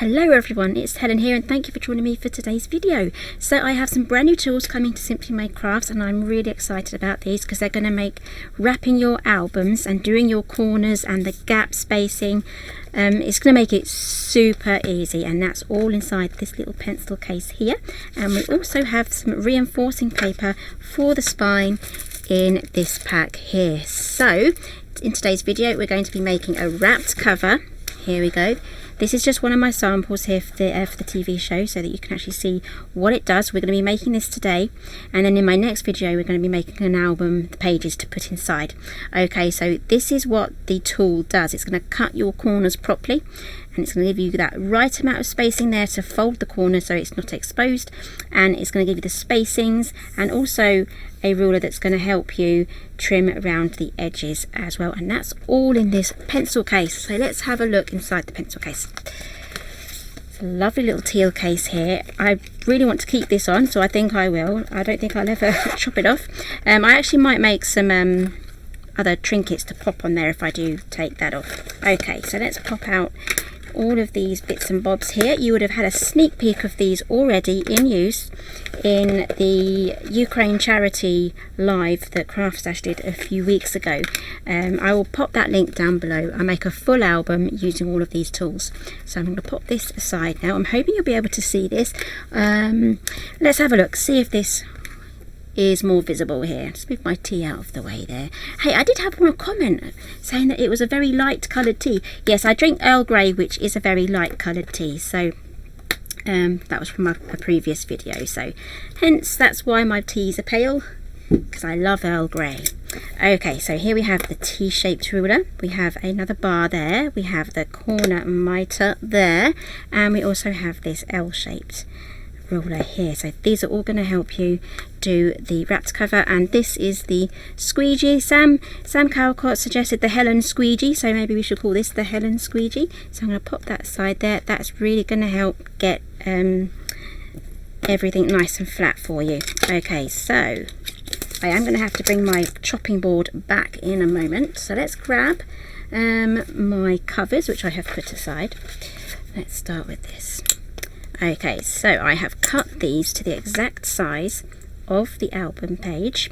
Hello everyone, it's Helen here and thank you for joining me for today's video. So I have some brand new tools coming to Simply Made Crafts and I'm really excited about these because they're going to make wrapping your albums and doing your corners and the gap spacing. It's going to make it super easy, and that's all inside this little pencil case here. And we also have some reinforcing paper for the spine in this pack here. So in today's video we're going to be making a wrapped cover. Here we go. This is just one of my samples here for the TV show so that you can actually see what it does. We're going to be making this today, and then in my next video we're going to be making an album, the pages to put inside. Okay, so this is what the tool does. It's going to cut your corners properly, and it's going to give you that right amount of spacing there to fold the corner so it's not exposed, and it's going to give you the spacings and also a ruler that's going to help you trim around the edges as well, and that's all in this pencil case. So let's have a look inside the pencil case. It's a lovely little teal case here. I really want to keep this on, so I think I will. I don't think I'll ever chop it off. I actually might make some other trinkets to pop on there if I do take that off. Okay, so let's pop out all of these bits and bobs here. You would have had a sneak peek of these already in use in the Ukraine charity live that Kraft did a few weeks ago. I will pop that link down below. I make a full album using all of these tools. So I'm going to pop this aside now. I'm hoping you'll be able to see this. Let's have a look, see if this is more visible here. Just move my tea out of the way there. Hey, I did have one comment saying that it was a very light coloured tea. Yes, I drink Earl Grey, which is a very light coloured tea. So that was from a previous video. So hence that's why my teas are pale, because I love Earl Grey. Okay, so here we have the T-shaped ruler. We have another bar there. We have the corner mitre there, and we also have this L-shaped ruler here. So these are all going to help you do the wrapped cover, and this is the squeegee. Sam Calcott suggested the Helen squeegee, so maybe we should call this the Helen squeegee. So I'm going to pop that aside there. That's really going to help get everything nice and flat for you. Okay, so I am going to have to bring my chopping board back in a moment, so let's grab my covers, which I have put aside. Let's start with this. Okay, so I have cut these to the exact size of the album page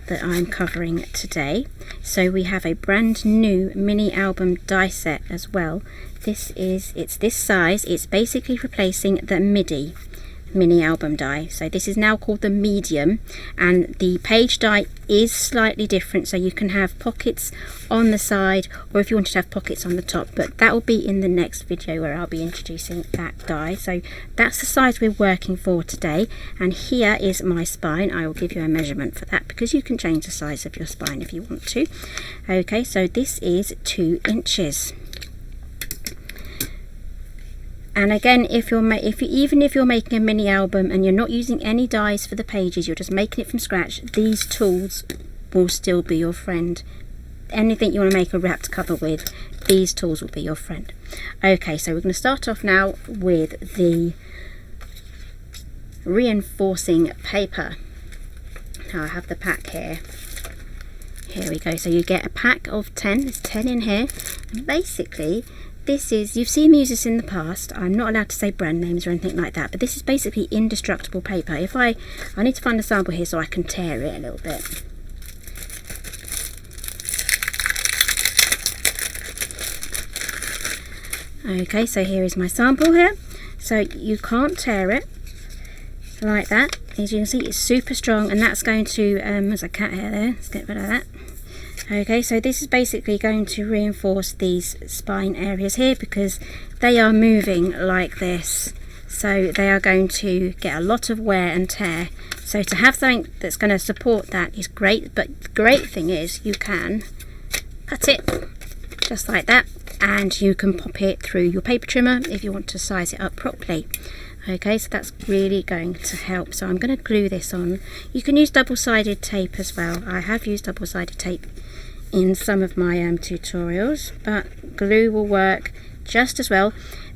that I'm covering today. So we have a brand new mini album die set as well. It's this size. It's basically replacing the mini album die. So this is now called the medium, and the page die is slightly different, so you can have pockets on the side, or if you wanted to have pockets on the top, but that will be in the next video where I'll be introducing that die. So that's the size we're working for today, and here is my spine. I will give you a measurement for that because you can change the size of your spine if you want to. Okay, so this is 2 inches. And again, even if you're making a mini album and you're not using any dies for the pages, you're just making it from scratch, these tools will still be your friend. Anything you want to make a wrapped cover with, these tools will be your friend. Okay, so we're going to start off now with the reinforcing paper. Now I have the pack here. Here we go. So you get a pack of 10. There's 10 in here, and basically this is, you've seen me use this in the past. I'm not allowed to say brand names or anything like that, but this is basically indestructible paper. If I need to find a sample here so I can tear it a little bit. Okay, so here is my sample here. So you can't tear it like that. As you can see, it's super strong, and that's going to, there's a cat hair there, let's get rid of that. Okay, so this is basically going to reinforce these spine areas here because they are moving like this. So they are going to get a lot of wear and tear. So to have something that's going to support that is great, but the great thing is you can cut it just like that, and you can pop it through your paper trimmer if you want to size it up properly. Okay, so that's really going to help. So I'm going to glue this on. You can use double-sided tape as well. I have used double-sided tape in some of my tutorials, but glue will work just as well.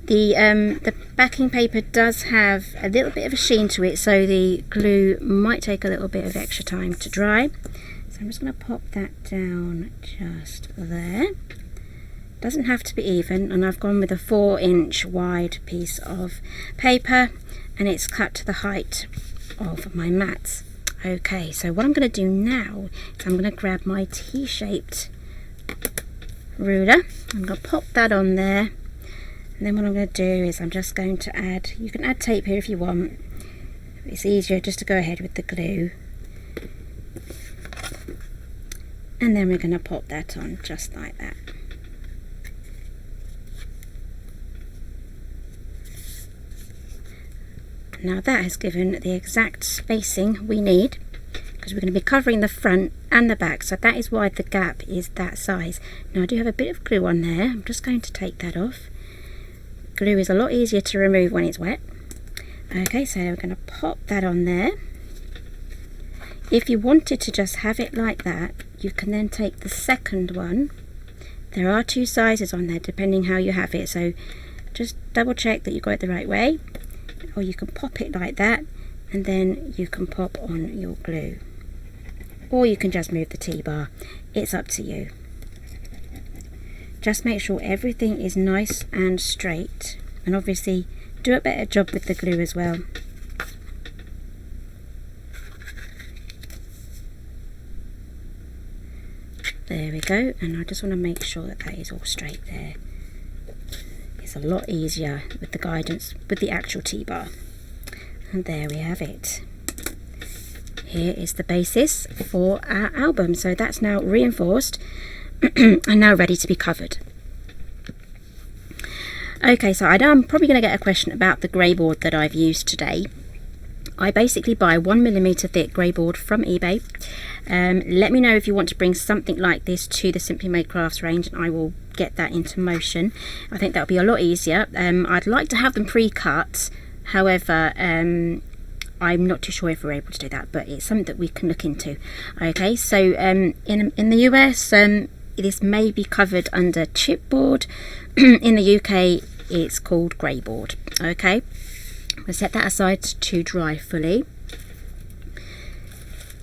The backing paper does have a little bit of a sheen to it, so the glue might take a little bit of extra time to dry. So I'm just going to pop that down just there. Doesn't have to be even, and I've gone with a 4-inch wide piece of paper, and it's cut to the height of my mats. Okay, so what I'm going to do now is I'm going to grab my T-shaped ruler. I'm going to pop that on there, and then what I'm going to do is I'm just going to add, you can add tape here if you want, it's easier just to go ahead with the glue, and then we're going to pop that on just like that. Now that has given the exact spacing we need, because we're going to be covering the front and the back, so that is why the gap is that size. Now I do have a bit of glue on there, I'm just going to take that off. Glue is a lot easier to remove when it's wet. Okay, so we're going to pop that on there. If you wanted to just have it like that, you can then take the second one. There are 2 sizes on there depending how you have it, so just double check that you got it the right way. Or you can pop it like that, and then you can pop on your glue, or you can just move the T-bar. It's up to you. Just make sure everything is nice and straight, and obviously do a better job with the glue as well. There we go, and I just want to make sure that that is all straight there. It's a lot easier with the guidance with the actual T-bar. And there we have it. Here is the basis for our album. So that's now reinforced and now ready to be covered. Okay, so I know I'm probably going to get a question about the grey board that I've used today. I basically buy 1mm thick grey board from eBay. Let me know if you want to bring something like this to the Simply Made Crafts range, and I will get that into motion. I think that'll be a lot easier. I'd like to have them pre-cut, however I'm not too sure if we're able to do that, but it's something that we can look into. Okay, so in the US this may be covered under chipboard. In the UK it's called grey board. Okay, we'll set that aside to dry fully.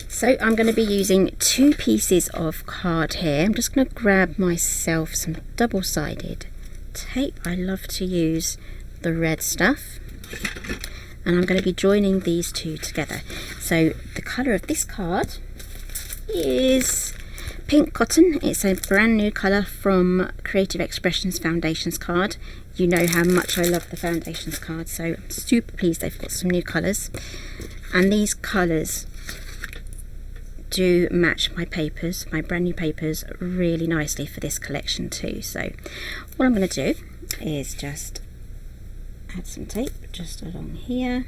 So I'm going to be using 2 pieces of card here. I'm just going to grab myself some double-sided tape. I love to use the red stuff, and I'm going to be joining these 2 together. So the colour of this card is pink cotton. It's a brand new colour from Creative Expressions Foundations card. You know how much I love the Foundations card, so I'm super pleased they've got some new colours. And these colours do match my papers, my brand new papers, really nicely for this collection too. So what I'm going to do is just add some tape just along here.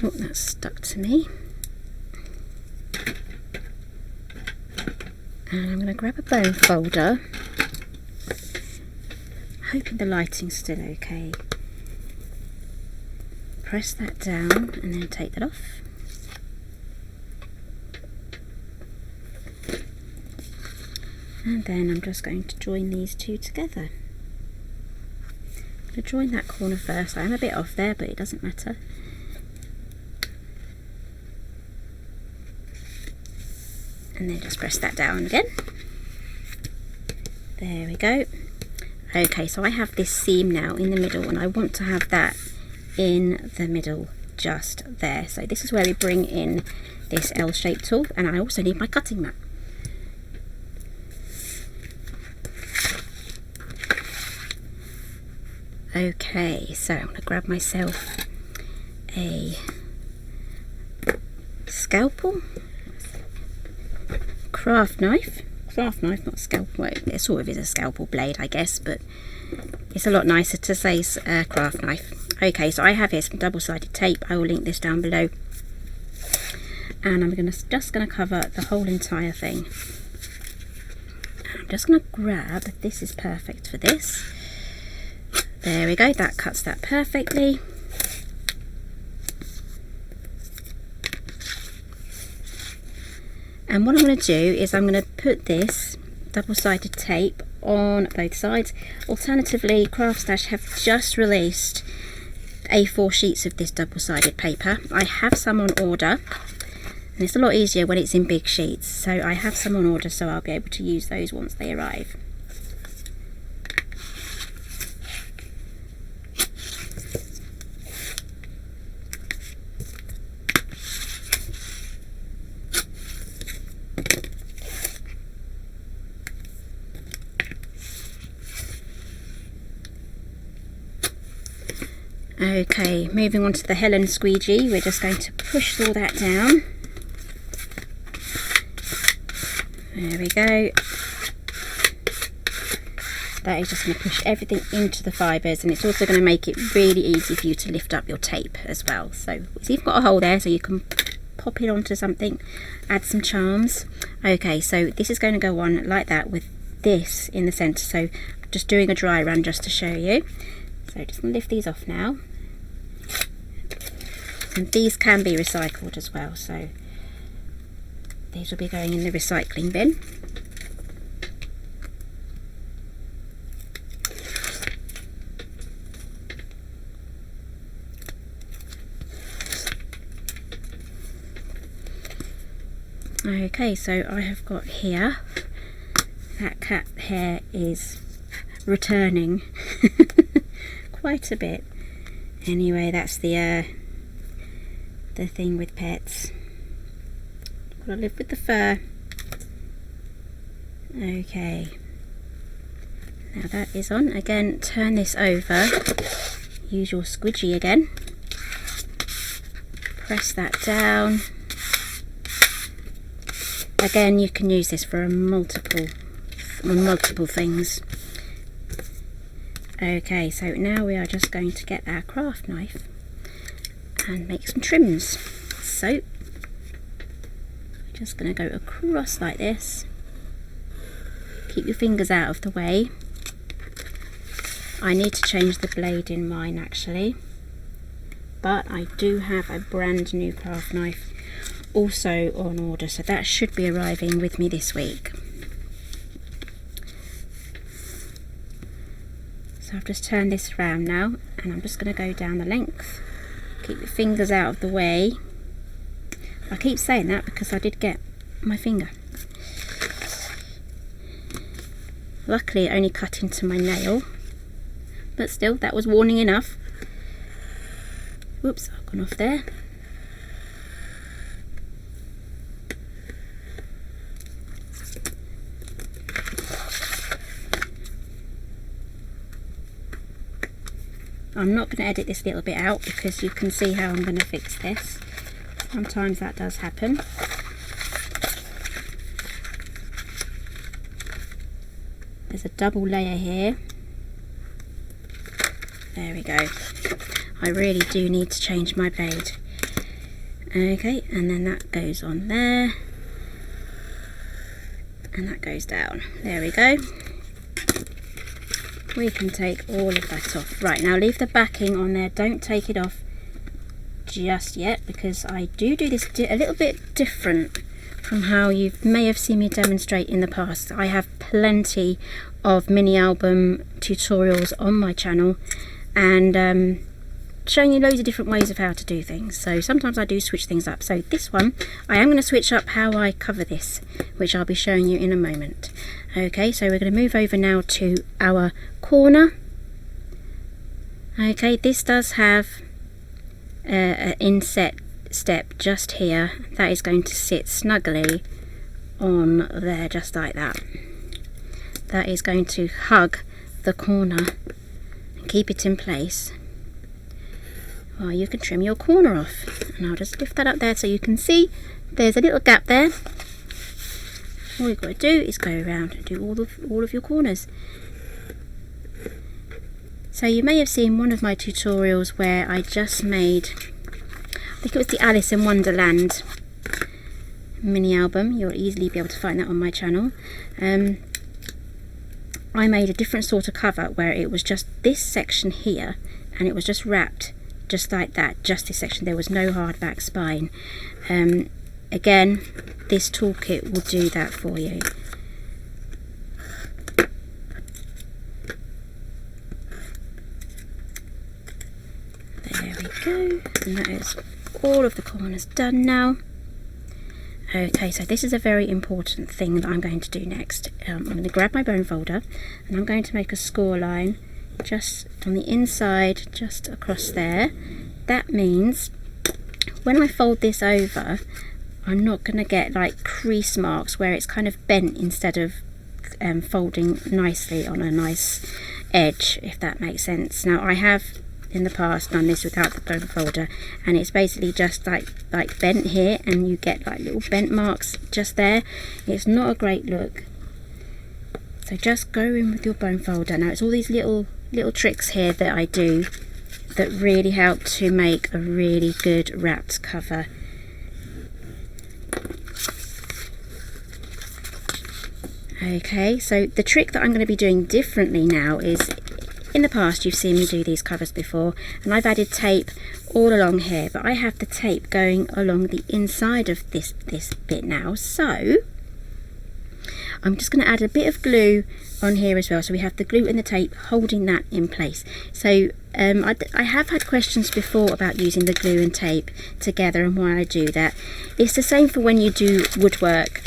Oh, that's stuck to me. And I'm going to grab a bone folder, hoping the lighting's still okay. Press that down and then take that off. And then I'm just going to join these 2 together. I'm going to join that corner first. I am a bit off there, but it doesn't matter. And then just press that down again. There we go. Okay, so I have this seam now in the middle, and I want to have that in the middle just there. So this is where we bring in this L-shaped tool, and I also need my cutting mat. Okay, so I'm going to grab myself a scalpel, Kraft knife, not scalpel. Well, it sort of is a scalpel blade, I guess, but it's a lot nicer to say Kraft knife. Okay, so I have here some double-sided tape. I will link this down below, and I'm just going to cover the whole entire thing. I'm just going to grab, this is perfect for this. There we go, that cuts that perfectly. And what I'm going to do is I'm going to put this double-sided tape on both sides. Alternatively, Kraft Stash have just released A4 sheets of this double-sided paper. I have some on order, and it's a lot easier when it's in big sheets, so I have some on order, so I'll be able to use those once they arrive. Okay, moving on to the Helen squeegee, we're just going to push all that down. There we go. That is just going to push everything into the fibres, and it's also going to make it really easy for you to lift up your tape as well. So you've got a hole there, so you can pop it onto something, add some charms. Okay, so this is going to go on like that with this in the centre. So just doing a dry run just to show you. So just going to lift these off now. And these can be recycled as well, so these will be going in the recycling bin. Okay, so I have got here, that cat hair is returning quite a bit. Anyway, that's the thing with pets. Gotta live with the fur. Okay, now that is on. Again, turn this over, use your squidgy again, press that down. Again, you can use this for multiple things. Okay, so now we are just going to get our craft knife and make some trims. So just going to go across like this. Keep your fingers out of the way. I need to change the blade in mine actually, but I do have a brand new craft knife also on order, so that should be arriving with me this week. So I've just turned this around now, and I'm just going to go down the length. Keep your fingers out of the way. I keep saying that because I did get my finger. Luckily it only cut into my nail, but still, that was warning enough. Whoops, I've gone off there. I'm not going to edit this little bit out because you can see how I'm going to fix this. Sometimes that does happen. There's a double layer here. There we go. I really do need to change my blade. Okay, and then that goes on there. And that goes down. There we go. We can take all of that off. Right, now leave the backing on there. Don't take it off just yet, because I do this a little bit different from how you may have seen me demonstrate in the past. I have plenty of mini album tutorials on my channel, and showing you loads of different ways of how to do things. So sometimes I do switch things up. So this one, I am going to switch up how I cover this, which I'll be showing you in a moment. Okay, so we're going to move over now to our corner. Okay, this does have an inset step just here. That is going to sit snugly on there, just like that. That is going to hug the corner and keep it in place. Well, you can trim your corner off, and I'll just lift that up there so you can see there's a little gap there. All you've got to do is go around and do all of your corners. So you may have seen one of my tutorials where I just made, I think it was the Alice in Wonderland mini album. You'll easily be able to find that on my channel. I made a different sort of cover where it was just this section here, and it was just wrapped just like that, just this section. There was no hard back spine. Again, this toolkit will do that for you. There we go, and that is all of the corners done now. Okay, so this is a very important thing that I'm going to do next. I'm going to grab my bone folder and I'm going to make a score line just on the inside, just across there. That means when I fold this over, I'm not going to get like crease marks where it's kind of bent instead of folding nicely on a nice edge, if that makes sense. Now I have in the past done this without the bone folder, and it's basically just like bent here, and you get like little bent marks just there. It's not a great look, so just go in with your bone folder. Now it's all these little tricks here that I do that really help to make a really good wrapped cover. Okay, so the trick that I'm going to be doing differently now is, in the past you've seen me do these covers before, and I've added tape all along here, but I have the tape going along the inside of this bit now. So I'm just going to add a bit of glue on here as well, so we have the glue and the tape holding that in place. So I have had questions before about using the glue and tape together and why I do that. It's the same for when you do woodwork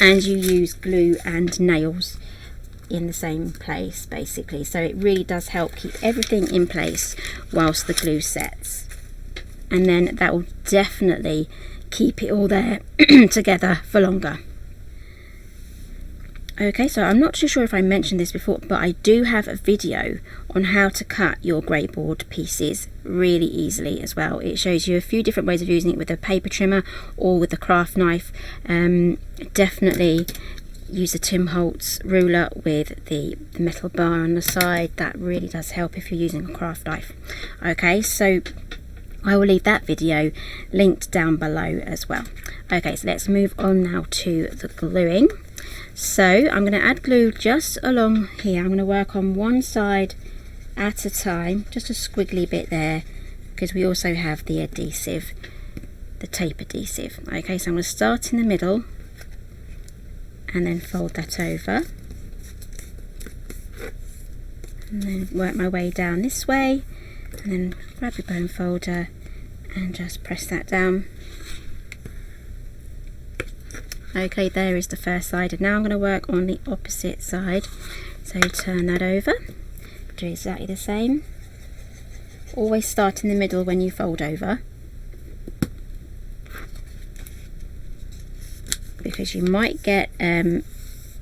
and you use glue and nails in the same place, basically. So it really does help keep everything in place whilst the glue sets, and then that will definitely keep it all there together for longer. Okay, so I'm not too sure if I mentioned this before, but I do have a video on how to cut your grey board pieces really easily as well. It shows you a few different ways of using it with a paper trimmer or with a Kraft knife. Definitely use a Tim Holtz ruler with the metal bar on the side. That really does help if you're using a Kraft knife. Okay, so I will leave that video linked down below as well. Okay, so let's move on now to the gluing. So I'm going to add glue just along here. I'm going to work on one side at a time, just a squiggly bit there, because we also have the adhesive, the tape adhesive. Okay, so I'm going to start in the middle and then fold that over, and then work my way down this way, and then grab your bone folder and just press that down. Okay, there is the first side, and now I'm going to work on the opposite side. So turn that over, do exactly the same. Always start in the middle when you fold over, because you might get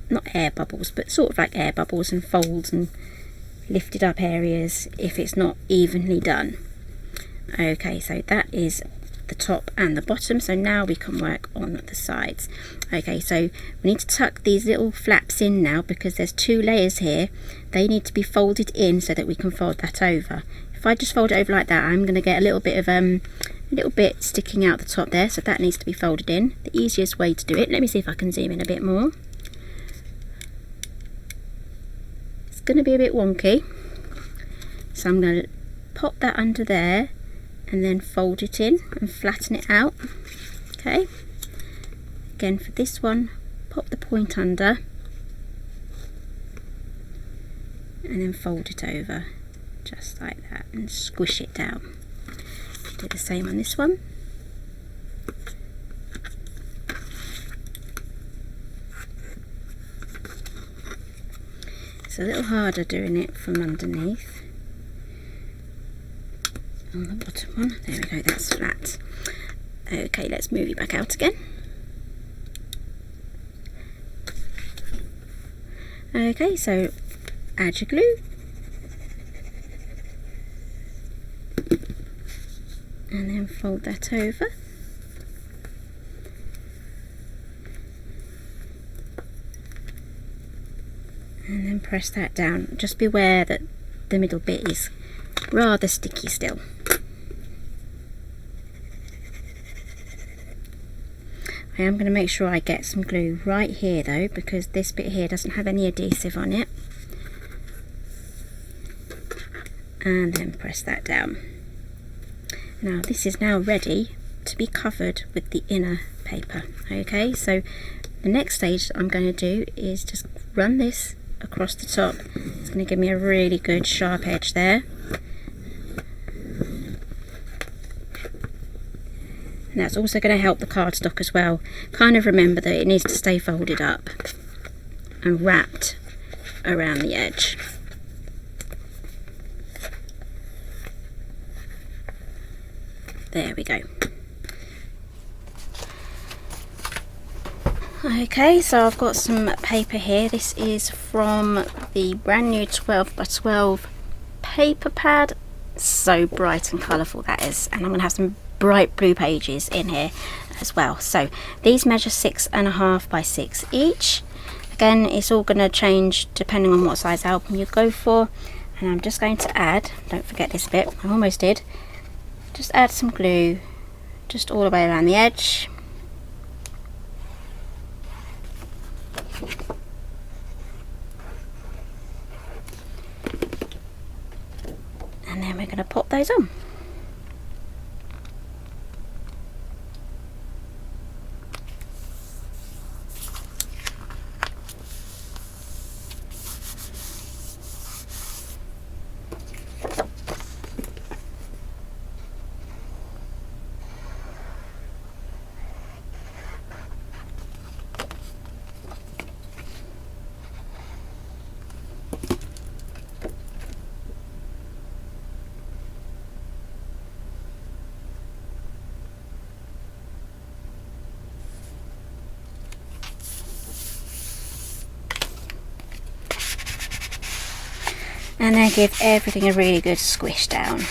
not air bubbles, but sort of like air bubbles and folds and lifted up areas if it's not evenly done. Okay, so that is the top and the bottom, so now we can work on the sides. Okay, so we need to tuck these little flaps in now, because there's two layers here. They need to be folded in so that we can fold that over. If I just fold it over like that, I'm going to get a little bit sticking out the top there, so that needs to be folded in. The easiest way to do it, let me see if I can zoom in a bit more. It's going to be a bit wonky, so I'm going to pop that under there and then fold it in and flatten it out. Okay, again for this one, pop the point under and then fold it over just like that and squish it down. Do the same on this one. It's a little harder doing it from underneath. On the bottom one, there we go, that's flat. Okay, let's move it back out again. Okay, so add your glue and then fold that over, and then press that down. Just beware that the middle bit is rather sticky still. I am going to make sure I get some glue right here though, because this bit here doesn't have any adhesive on it. And then press that down. Now this is now ready to be covered with the inner paper. Okay, so the next stage that I'm going to do is just run this across the top. It's going to give me a really good sharp edge there. and that's also going to help the cardstock as well. Kind of remember that it needs to stay folded up and wrapped around the edge. There we go. Okay, so I've got some paper here. This is from the brand new 12 by 12 paper pad. So bright and colourful that is, and I'm going to have some bright blue pages in here as well. So these measure 6.5 by 6 each. Again, it's all going to change depending on what size album you go for. And I'm just going to add, don't forget this bit, I almost did, just add some glue just all the way around the edge. And then we're going to pop those on. And then give everything a really good squish down.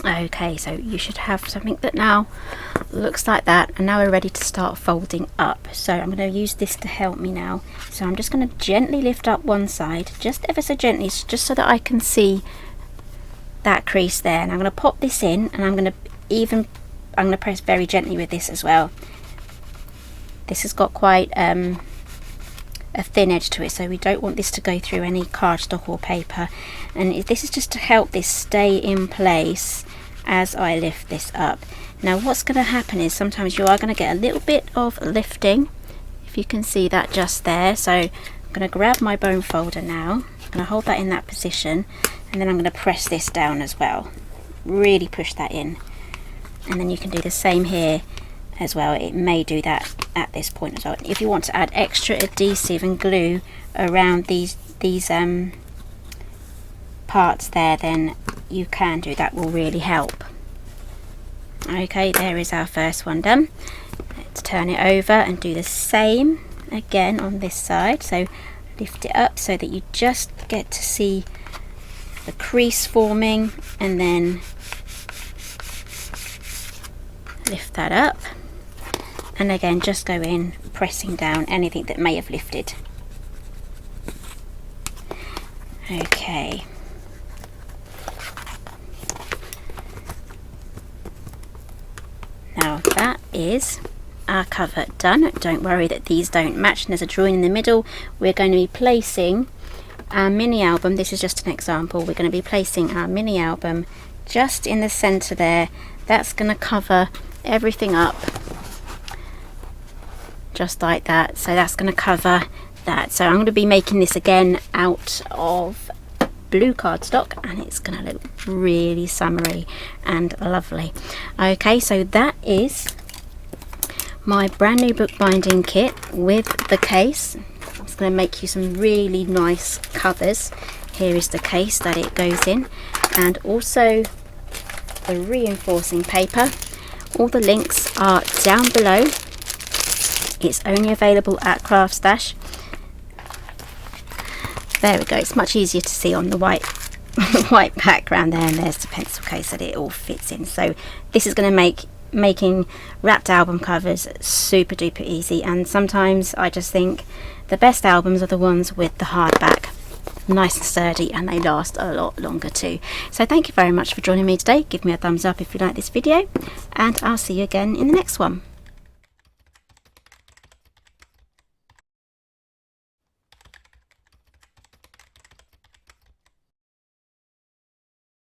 Okay, so you should have something that now looks like that, and now we're ready to start folding up. So I'm going to use this to help me now. So I'm just going to gently lift up one side, just ever so gently, just so that I can see that crease there. And I'm going to pop this in, and I'm going to press very gently with this as well. This has got quite a thin edge to it, so we don't want this to go through any cardstock or paper. And this is just to help this stay in place as I lift this up. Now what's going to happen is sometimes you are going to get a little bit of lifting, if you can see that just there. So I'm going to grab my bone folder now, I'm going to hold that in that position, and then I'm going to press this down as well, really push that in. And then you can do the same here as well. It may do that at this point as well. If you want to add extra adhesive and glue around these parts there, then you can do that, will really help. Okay, there is our first one done. Let's turn it over and do the same again on this side. So lift it up so that you just get to see the crease forming, and then lift that up, and again just go in pressing down anything that may have lifted. Okay. Now that is our cover done. Don't worry that these don't match, and there's a drawing in the middle. We're going to be placing our mini album. This is just an example. We're going to be placing our mini album just in the center there. That's going to cover everything up just like that. So that's going to cover that. So I'm going to be making this again out of blue cardstock, and it's going to look really summery and lovely. Okay, so that is my brand new bookbinding kit with the case. It's going to make you some really nice covers. Here is the case that it goes in, and also the reinforcing paper. All the links are down below. It's only available at Craft Stash. There we go, it's much easier to see on the white white background there, and there's the pencil case that it all fits in. So this is going to make making wrapped album covers super duper easy, and sometimes I just think the best albums are the ones with the hardback. Nice and sturdy, and they last a lot longer too. So thank you very much for joining me today. Give me a thumbs up if you like this video, and I'll see you again in the next one.